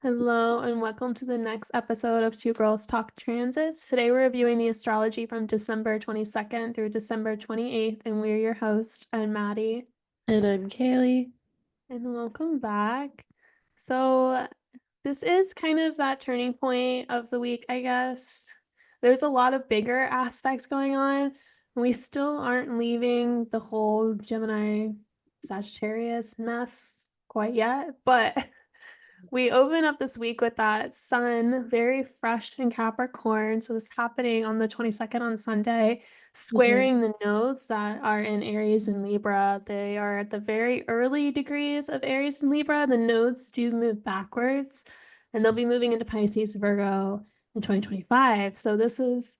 Hello and welcome to the next episode of Two Girls Talk Transits. Today we're reviewing the astrology from December 22nd through December 28th, and we're your host. I'm Maddie. And I'm Kaleigh. And welcome back. So, this is kind of that turning point of the week, I guess. There's a lot of bigger aspects going on. We still aren't leaving the whole Gemini Sagittarius mess quite yet, but we open up this week with that sun very fresh in Capricorn. So this is happening on the 22nd on Sunday, Mhm. squaring the nodes that are in Aries and Libra. They are at the very early degrees of Aries and Libra. The nodes do move backwards and they'll be moving into Pisces, Virgo in 2025. So this is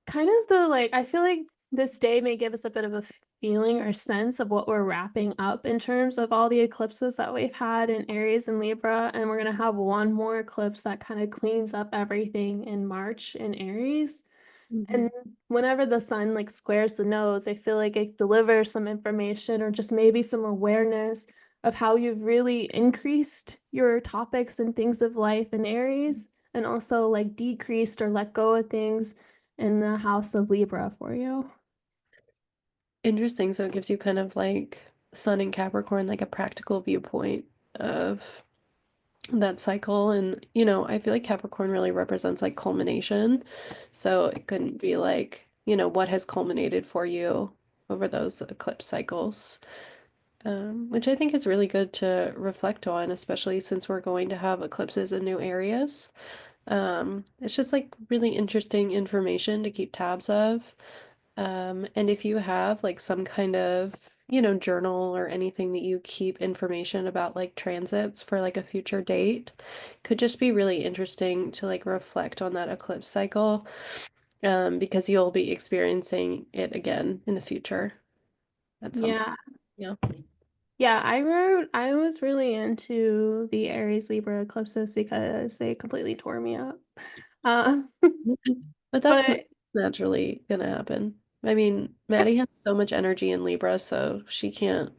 kind of I feel like this day may give us a bit of a feeling or sense of what we're wrapping up in terms of all the eclipses that we've had in Aries and Libra. And we're going to have one more eclipse that kind of cleans up everything in March in Aries. And Mhm. whenever the sun like squares the nodes, I feel like it delivers some information or just maybe some awareness of how you've really increased your topics and things of life in Aries, and also like decreased or let go of things in the house of Libra for you. Interesting. So it gives you kind of like Sun in Capricorn, like a practical viewpoint of that cycle. And, I feel like Capricorn really represents like culmination. So it couldn't be like, what has culminated for you over those eclipse cycles, which I think is really good to reflect on, especially since we're going to have eclipses in new areas. It's just like really interesting information to keep tabs of. And if you have like some kind of, journal or anything that you keep information about like transits for like a future date, could just be really interesting to like reflect on that eclipse cycle, because you'll be experiencing it again in the future at some point. Yeah. Yeah. Yeah, I was really into the Aries Libra eclipses because they completely tore me up. Uh, But that's but naturally gonna happen. I mean, Maddie has so much energy in Libra, so she can't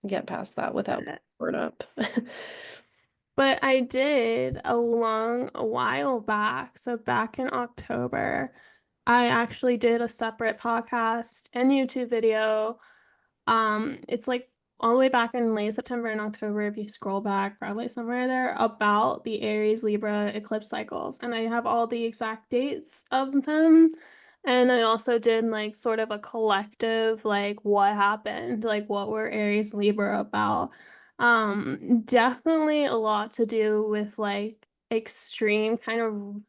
get past that without burn up. But I did a while back. So back in October, I actually did a separate podcast and YouTube video. It's like all the way back in late September and October, if you scroll back, probably somewhere there, about the Aries Libra eclipse cycles. And I have all the exact dates of them. And I also did like sort of a collective, like what happened, like what were Aries Libra about. Definitely a lot to do with like extreme kind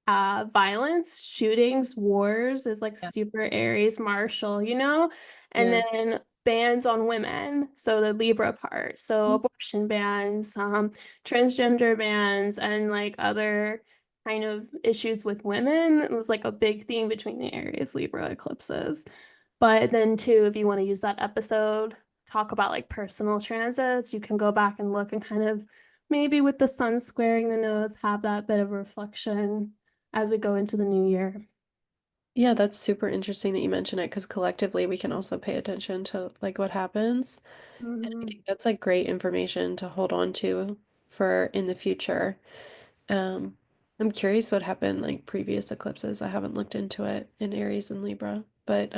of violence, shootings, wars is like Yeah. super Aries martial, and Yeah. then bans on women, so the Libra part, so abortion bans, transgender bans, and like other kind of issues with women. It was like a big theme between the Aries Libra eclipses. But then too, if you want to use that episode, talk about like personal transits, you can go back and look and kind of maybe with the sun squaring the nodes, have that bit of reflection as we go into the new year. Yeah, that's super interesting that you mention it because collectively we can also pay attention to like what happens. And I Mhm. think that's like great information to hold on to for in the future. Um, I'm curious what happened like previous eclipses. I haven't looked into it in Aries and Libra, but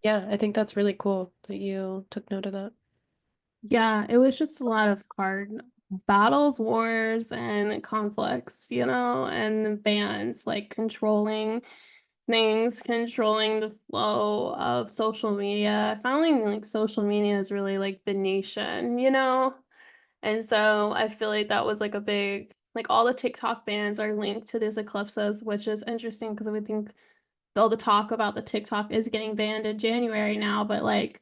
yeah, I think that's really cool that you took note of that. Yeah, it was just a lot of hard battles, wars, and conflicts, and bans like controlling things, controlling the flow of social media. I found like social media is really like the nation. And so I feel like that was like a big, like all the TikTok bans are linked to these eclipses, which is interesting because I would think all the talk about the TikTok is getting banned in January now, but like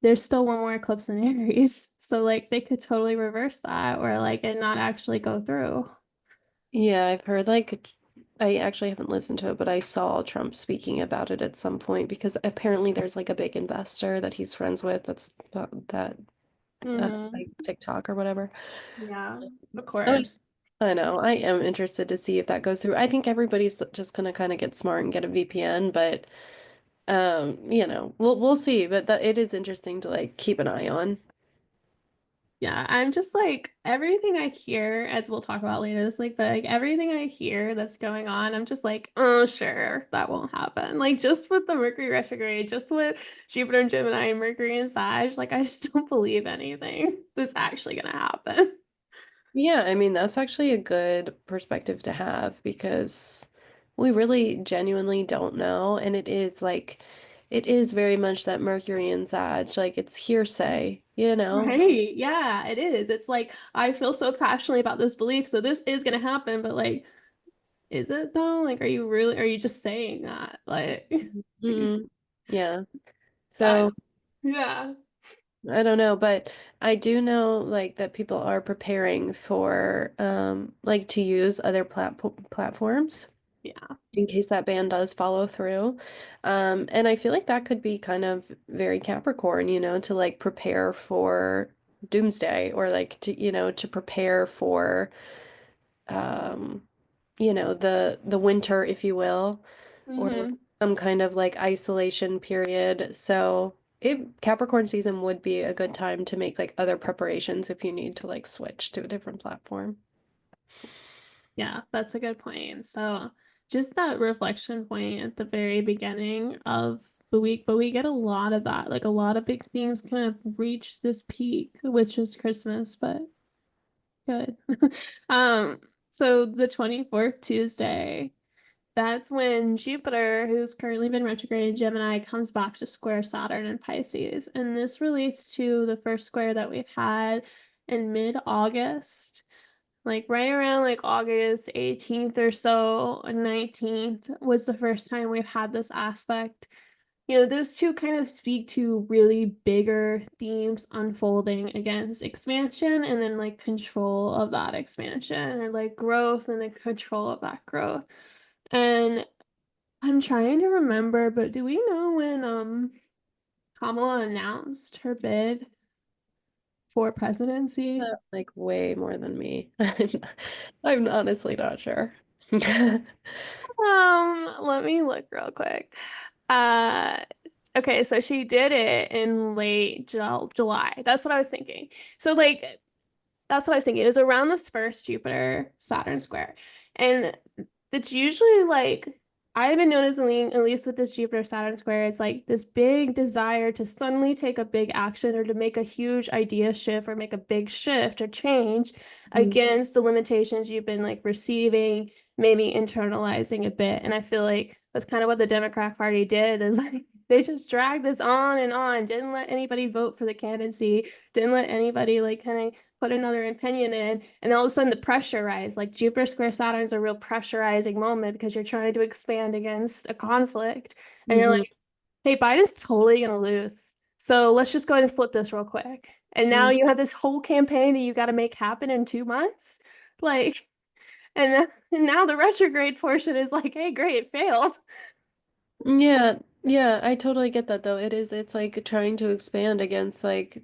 there's still one more eclipse in Aries. So like they could totally reverse that or like it not actually go through. Yeah, I've heard like I actually haven't listened to it, but I saw Trump speaking about it at some point because apparently there's like a big investor that he's friends with that's that like Hmm. TikTok or whatever. Yeah, of So course. I know I am interested to see if that goes through. I think everybody's just gonna kind of get smart and get a VPN, but we'll see. But that it is interesting to like keep an eye on. Yeah, I'm just like everything I hear, as we'll talk about later this week, but like everything I hear that's going on, I'm just like, oh, sure, that won't happen. Like just with the Mercury retrograde, just with Jupiter and Gemini and Mercury and Sag, like I just don't believe anything that's actually gonna happen. Yeah, I mean, that's actually a good perspective to have because we really genuinely don't know. And it is like, it is very much that Mercury and Sag, like it's hearsay, you know? Right. Yeah, it is. It's like I feel so passionately about this belief, so this is gonna happen, but like, is it though? Like, are you just saying that? Like, Mm, yeah. I, So yeah. I don't know, but I do know like that people are preparing for like to use other platforms Yeah. in case that ban does follow through. And I feel like that could be kind of very Capricorn, you know, to like prepare for doomsday or like to, you know, to prepare for um, you know, the winter, if you will, or like Hmm. some kind of like isolation period. So it Capricorn season would be a good time to make like other preparations if you need to like switch to a different platform. Yeah, that's a good point. So just that reflection point at the very beginning of the week, but we get a lot of that. Like a lot of big things kind of reach this peak, which is Christmas, but good. Um, so the 24th Tuesday, that's when Jupiter, who's currently been retrograde in Gemini, comes back to square Saturn in Pisces. And this relates to the first square that we've had in mid-August, like right around like August 18th or so, 19th was the first time we've had this aspect. You know, those two kind of speak to really bigger themes unfolding against expansion and then like control of that expansion or like growth and the control of that growth. And I'm trying to remember, but do we know when Kamala announced her bid for presidency? Like way more than me. I'm honestly not sure. Let me look real quick. Uh, okay, so she did it in late July. That's what I was thinking. So like that's what I was thinking. It was around this first Jupiter Saturn square. And it's usually like I've been noticing, at least with this Jupiter Saturn square, it's like this big desire to suddenly take a big action or to make a huge idea shift or make a big shift or change Mhm. against the limitations you've been like receiving, maybe internalizing a bit. And I feel like that's kind of what the Democrat Party did is like they just dragged this on, didn't let anybody vote for the candidacy, didn't let anybody like kind of put another opinion in, and all of a sudden the pressure rise. Like Jupiter square Saturn is a real pressurizing moment because you're trying to expand against a conflict, and you're Mhm. like, "Hey, Biden's totally gonna lose, so let's just go ahead and flip this real quick." And now Mhm. you have this whole campaign that you got to make happen in 2 months, like, and now the retrograde portion is like, "Hey, great, it failed." Yeah, yeah, I totally get that though. It's like trying to expand against like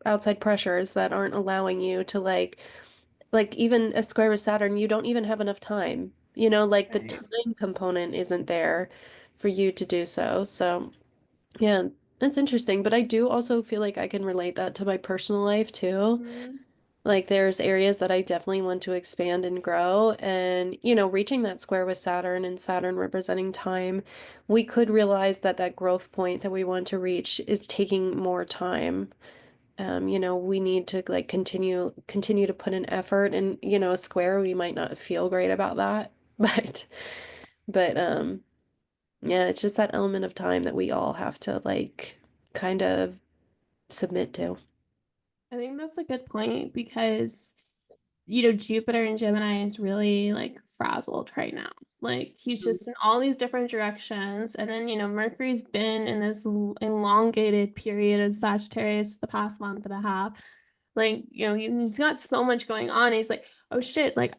outside pressures that aren't allowing you to like even a square with Saturn, you don't even have enough time. You know, like the Right. time component isn't there for you to do so. So, yeah, that's interesting. But I do also feel like I can relate that to my personal life too. Mhm. Like there's areas that I definitely want to expand and grow. And, you know, reaching that square with Saturn and Saturn representing time, we could realize that that growth point that we want to reach is taking more time. You know, we need to like continue to put in effort and, you know, a square, we might not feel great about that. But yeah, it's just that element of time that we all have to like kind of submit to. I think that's a good point because you know, Jupiter in Gemini is really like frazzled right now. Like he's just in all these different directions. And then, you know, Mercury's been in this elongated period in Sagittarius for the past month and a half. Like, you know, he's got so much going on. He's like, oh shit, like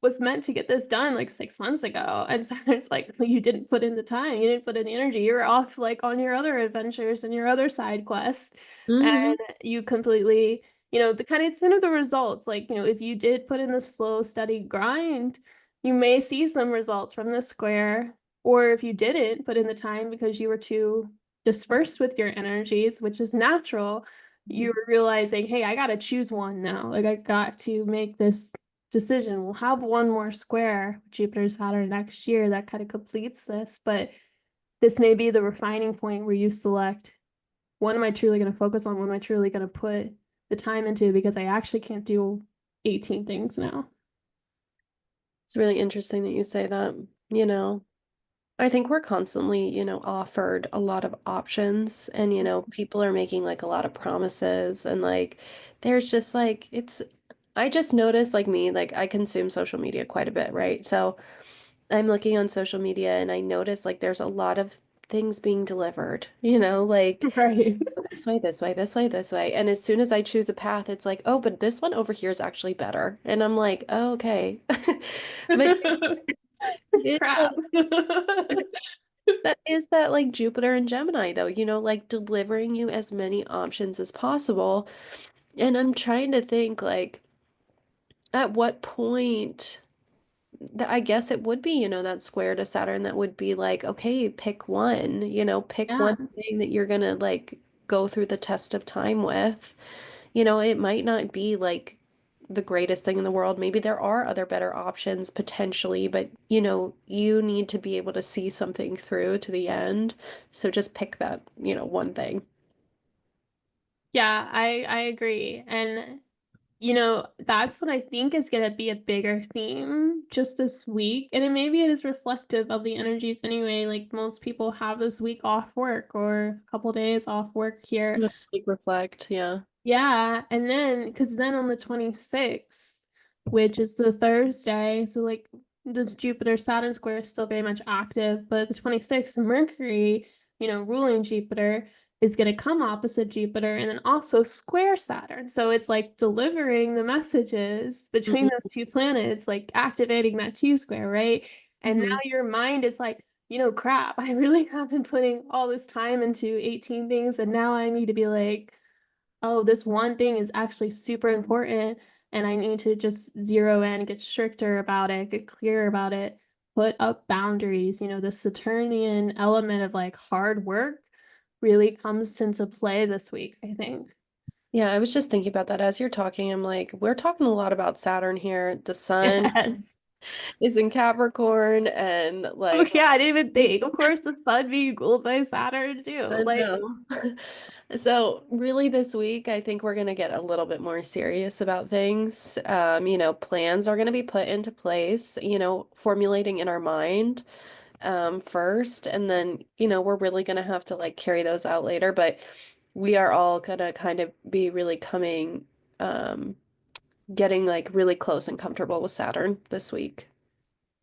was meant to get this done like 6 months ago. And so it's like, well, you didn't put in the time, you didn't put in the energy. You were off like on your other adventures and your other side quests. Hmm. And you completely you know, the kind of the results. Like, you know, if you did put in the slow, steady grind, you may see some results from the square. Or if you didn't put in the time because you were too dispersed with your energies, which is natural, you're realizing, hey, I gotta choose one now. Like I got to make this decision. We'll have one more square, Jupiter, Saturn next year that kind of completes this, but this may be the refining point where you select what am I truly going to focus on? What am I truly going to put the time into? Because I actually can't do 18 things now. It's really interesting that you say that, you know. I think we're constantly, offered a lot of options and, people are making like a lot of promises and like there's just like I just noticed like me, like I consume social media quite a bit, right? So I'm looking on social media and I notice like there's a lot of things being delivered, like Right. this way, this way, this way, this way. And as soon as I choose a path, it's like, oh, but this one over here is actually better. And I'm like, oh, okay. But it's Crap. that is that like Jupiter and Gemini though, like delivering you as many options as possible. And I'm trying to think like at what point that I guess it would be, that square to Saturn that would be like, okay, pick one, pick Yeah. one thing that you're gonna like go through the test of time with. It might not be like the greatest thing in the world. Maybe there are other better options potentially, but you need to be able to see something through to the end. So just pick that, one thing. Yeah, I agree. And that's what I think is going to be a bigger theme just this week. And maybe it is reflective of the energies anyway. Like most people have this week off work or a couple days off work here. Like reflect, yeah. Yeah, and then because then on the 26th, which is the Thursday, so like the Jupiter Saturn square is still very much active, but the 26th, Mercury, ruling Jupiter, is going to come opposite Jupiter and then also square Saturn. So it's like delivering the messages between Hmm. those two planets, like activating that T square, right? And now Hmm. your mind is like, crap, I really have been putting all this time into 18 things, and now I need to be like, oh, this one thing is actually super important and I need to just zero in, get stricter about it, get clearer about it, put up boundaries. The Saturnian element of like hard work really comes into play this week, I think. Yeah, I was just thinking about that as you're talking. I'm like, we're talking a lot about Saturn here. The sun Yes. is in Capricorn and Oh like yeah, I didn't even think. Of course, the sun being ruled by Saturn too. I Like, know. So really this week, I think we're gonna get a little bit more serious about things. Plans are gonna be put into place, formulating in our mind first, and then, we're really gonna have to like carry those out later, but we are all gonna kind of be really um, getting like really close and comfortable with Saturn this week.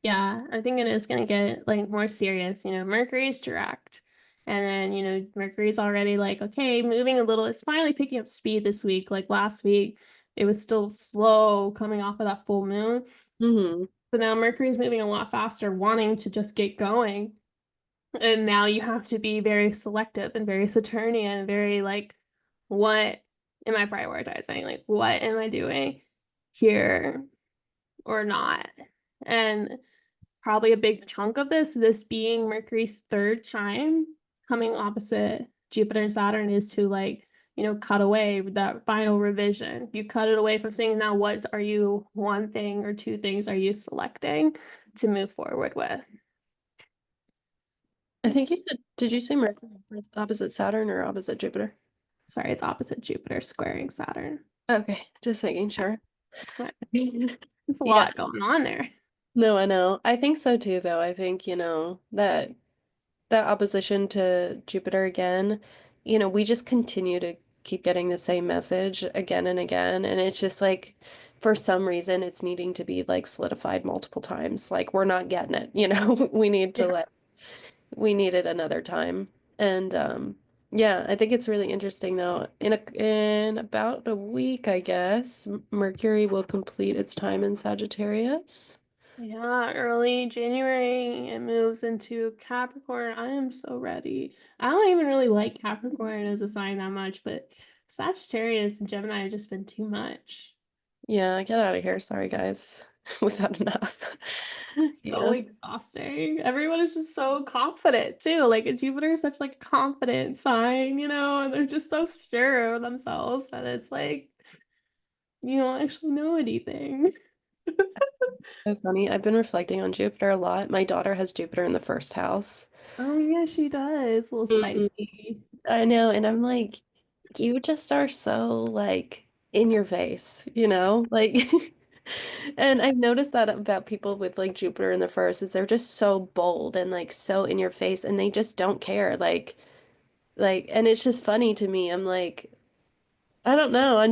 yeah, I think it is going to get like more serious. Mercury's direct. And then, Mercury's already like, okay, moving a little. It's finally picking up speed this week. Like last week, it was still slow coming off of that full moon. Hmm. So now Mercury's moving a lot faster, wanting to just get going. And now you have to be very selective and very Saturnian, very like, what am I prioritizing? Like, what am I doing here or not? And probably a big chunk of this being Mercury's third time coming opposite Jupiter and Saturn is to like, cut away with that final revision. You cut it away from saying now what are you one thing or two things are you selecting to move forward with? I think you said, did you say Mercury opposite Saturn or opposite Jupiter? Sorry, it's opposite Jupiter squaring Saturn. Okay, just making sure. But Yeah, there's a lot going on there. no, I know. I think so too, though. I think, that opposition to Jupiter again, we just continue to keep getting the same message again and again. And it's just like, for some reason, it's needing to be like solidified multiple times. Like, we're not getting it, we need to Yeah. like, we need it another time. And yeah, I think it's really interesting though. In about a week, I guess, Mercury will complete its time in Sagittarius. Yeah, early January it moves into Capricorn. I am so ready. I don't even really like Capricorn as a sign that much, but Sagittarius and Gemini have just been too much. Yeah, get out of here. Sorry, guys. We've had enough. So Yeah. exhausting. Everyone is just so confident too. Like Jupiter is such like a confident sign, and they're just so sure of themselves that it's like you don't actually know anything. So funny. I've been reflecting on Jupiter a lot. My daughter has Jupiter in the first house. Oh yeah, she does. A little Mhm. spicy. I know, and I'm like, you just are so like in your face, you know? Like and I've noticed that about people with like Jupiter in the first is they're just so bold and like so in your face and they just don't care. And it's just funny to me. I'm like, I don't know. I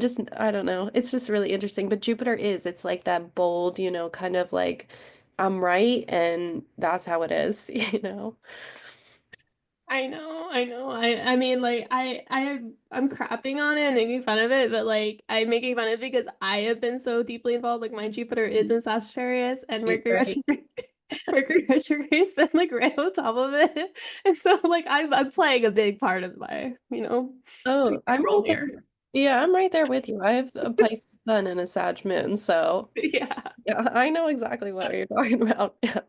don't know. It's just really interesting. But Jupiter it's like that bold, kind of like I'm right and that's how it is, you know? I know, I know. I mean like I'm crapping on it and making fun of it, but like I'm making fun of it because I have been so deeply involved. Like my Jupiter is in Sagittarius and Mercury Right. retrograde Mercury retrograde's been like right on top of it. And so like I'm playing a big part of my, Oh, I'm role right there. here. Yeah, I'm right there with you. I have a Pisces sun and a Sag moon, so Yeah. yeah, I know exactly what you're talking about. Yeah.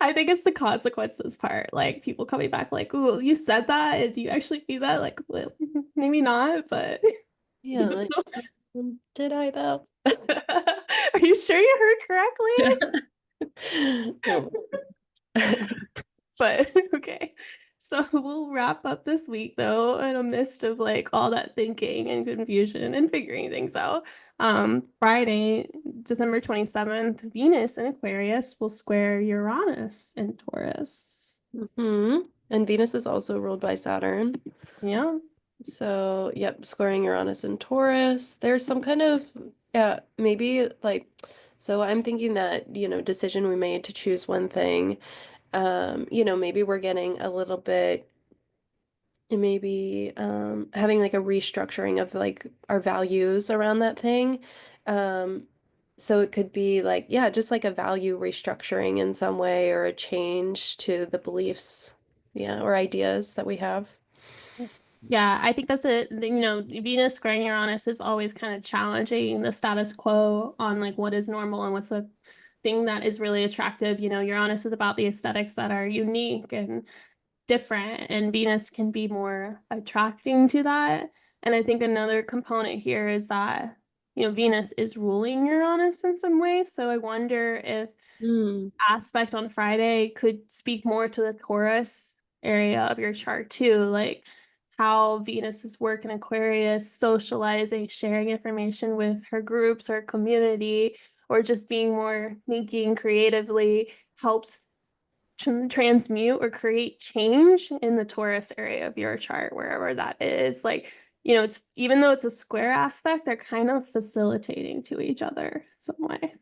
I think it's the consequences part. Like people coming back like, "Ooh, you said that, and do you actually mean that?" Like, well, maybe not, but Yeah, like, did I though? are you sure you heard correctly? Oh. But okay. So we'll wrap up this week though in a midst of like all that thinking and confusion and figuring things out. Friday, December 27th, Venus in Aquarius will square Uranus in Taurus. And Venus is also ruled by Saturn. Yeah. So, yep, squaring Uranus and Taurus. There's some kind of, yeah, maybe like, so I'm thinking that, decision we made to choose one thing, maybe we're getting a little bit, maybe having like a restructuring of like our values around that thing. Um, so it could be like, yeah, just like a value restructuring in some way or a change to the beliefs, yeah, or ideas that we have. Yeah, I think that's it. Venus squaring Uranus is always kind of challenging the status quo on like what is normal and what's a thing that is really attractive. Uranus is about the aesthetics that are unique and different, and Venus can be more attracting to that. And I think another component here is that, Venus is ruling Uranus in some way. So I wonder if Mm, aspect on Friday could speak more to the Taurus area of your chart too, like how Venus's work in Aquarius, socializing, sharing information with her groups or community, or just being more thinking creatively helps transmute or create change in the Taurus area of your chart, wherever that is. Like, it's even though it's a square aspect, they're kind of facilitating to each other some way.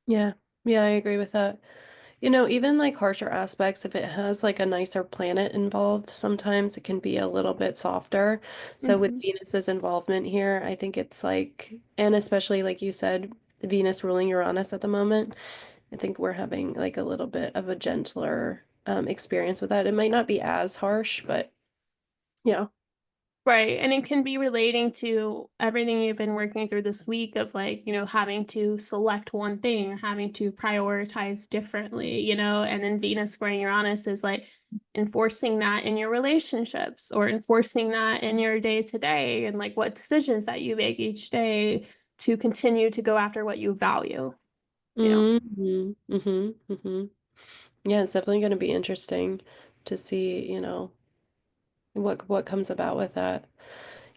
yeah, yeah, I agree with that. Even like harsher aspects, if it has like a nicer planet involved, sometimes it can be a little bit softer. So with Mhm. Venus's involvement here, I think it's like, and especially like you said, Venus ruling Uranus at the moment, I think we're having like a little bit of a gentler experience with that. It might not be as harsh, but yeah. Right. And it can be relating to everything you've been working through this week of like, having to select one thing or having to prioritize differently, and then Venus squaring Uranus is like enforcing that in your relationships or enforcing that in your day to day and like what decisions that you make each day to continue to go after what you value, you know. Yeah, it's definitely going to be interesting to see, what comes about with that.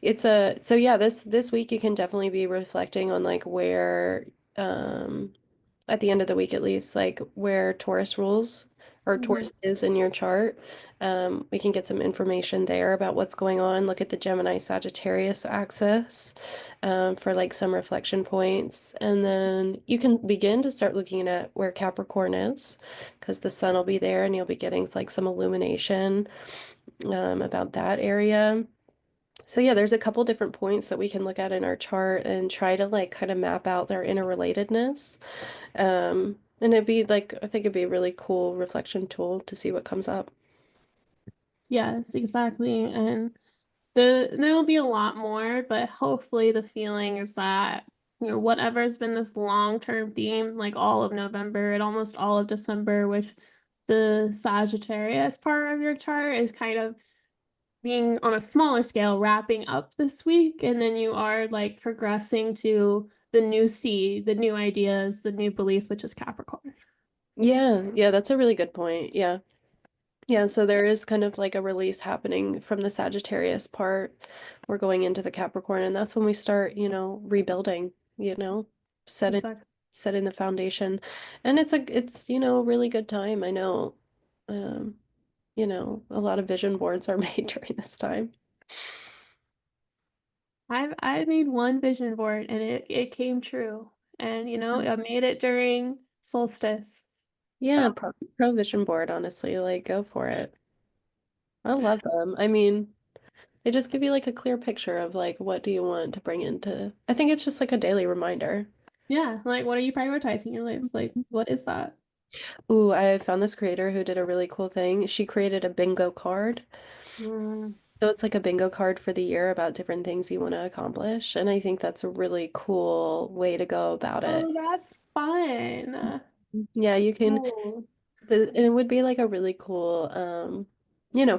It's a so yeah, this week you can definitely be reflecting on like where at the end of the week at least, like where Taurus rules or Mhm. Taurus is in your chart. We can get some information there about what's going on. Look at the Gemini Sagittarius axis for like some reflection points. And then you can begin to start looking at where Capricorn is because the sun will be there and you'll be getting like some illumination about that area. So yeah, there's a couple different points that we can look at in our chart and try to like kind of map out their interrelatedness. And it'd be like, I think it'd be a really cool reflection tool to see what comes up. Yes, exactly. And there'll be a lot more, but hopefully the feeling is that, whatever's been this long-term theme, like all of November and almost all of December with the Sagittarius part of your chart is kind of being on a smaller scale, wrapping up this week, and then you are like progressing to the new seed, the new ideas, the new beliefs, which is Capricorn. Yeah, yeah, that's a really good point. Yeah. Yeah, so there is kind of like a release happening from the Sagittarius part. We're going into the Capricorn, and that's when we start, rebuilding, you know, setting Exactly. setting the foundation. And it's really good time. I know, um, a lot of vision boards are made during this time. I made one vision board and it came true. And I made it during solstice. So Yeah, pro vision board, honestly, like go for it. I love them. I mean, they just give you like a clear picture of like what do you want to bring into. I think it's just like a daily reminder. yeah, like what are you prioritizing in your life? Like what is that? Ooh, I found this creator who did a really cool thing. She created a bingo card. Mm. So it's like a bingo card for the year about different things you want to accomplish. And I think that's a really cool way to go about it. Oh, that's fun. Yeah, you can, Cool. and it would be like a really cool,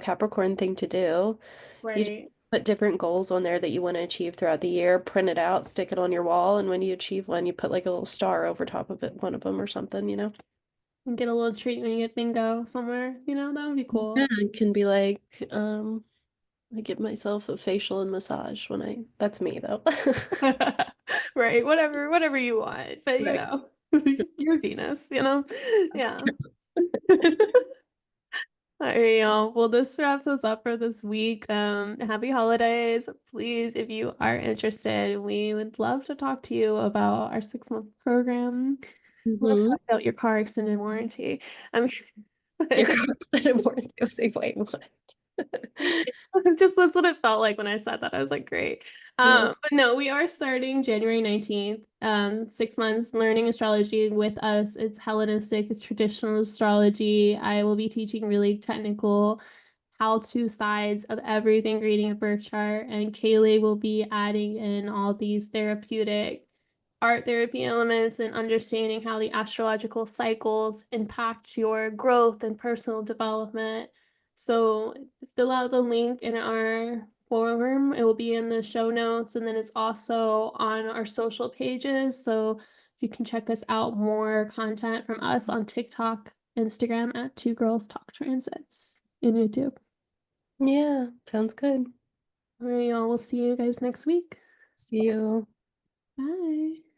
Capricorn thing to do. You just Right. put different goals on there that you want to achieve throughout the year, print it out, stick it on your wall, and when you achieve one, you put like a little star over top of it, one of them or something. And get a little treat when you get bingo somewhere. That would be Yeah, cool. it can be like, I give myself a facial and massage that's me though. Right. Whatever you want. But Right. you're Venus. Yeah. All right, y'all. Well, this wraps us up for this week. Happy holidays. Please, if you are interested, we would love to talk to you about our 6-month program. Let's Hmm. talk about your car extended warranty. I mean, Your but cards that important to say, wait, what? it's just that's what it felt like when I said that. I was like, great. Yeah. But no, we are starting January 19th. 6 months learning astrology with us. It's Hellenistic, it's traditional astrology. I will be teaching really technical how-to sides of everything reading a birth chart, and Kaleigh will be adding in all these therapeutic art therapy elements and understanding how the astrological cycles impact your growth and personal development. So fill out the link in our forum. It will be in the show notes, and then it's also on our social pages. So you can check us out more content from us on TikTok, Instagram at Two Girls Talk Transits, and YouTube. Yeah, sounds good. All right, y'all. We'll see you guys next week. See you. Bye.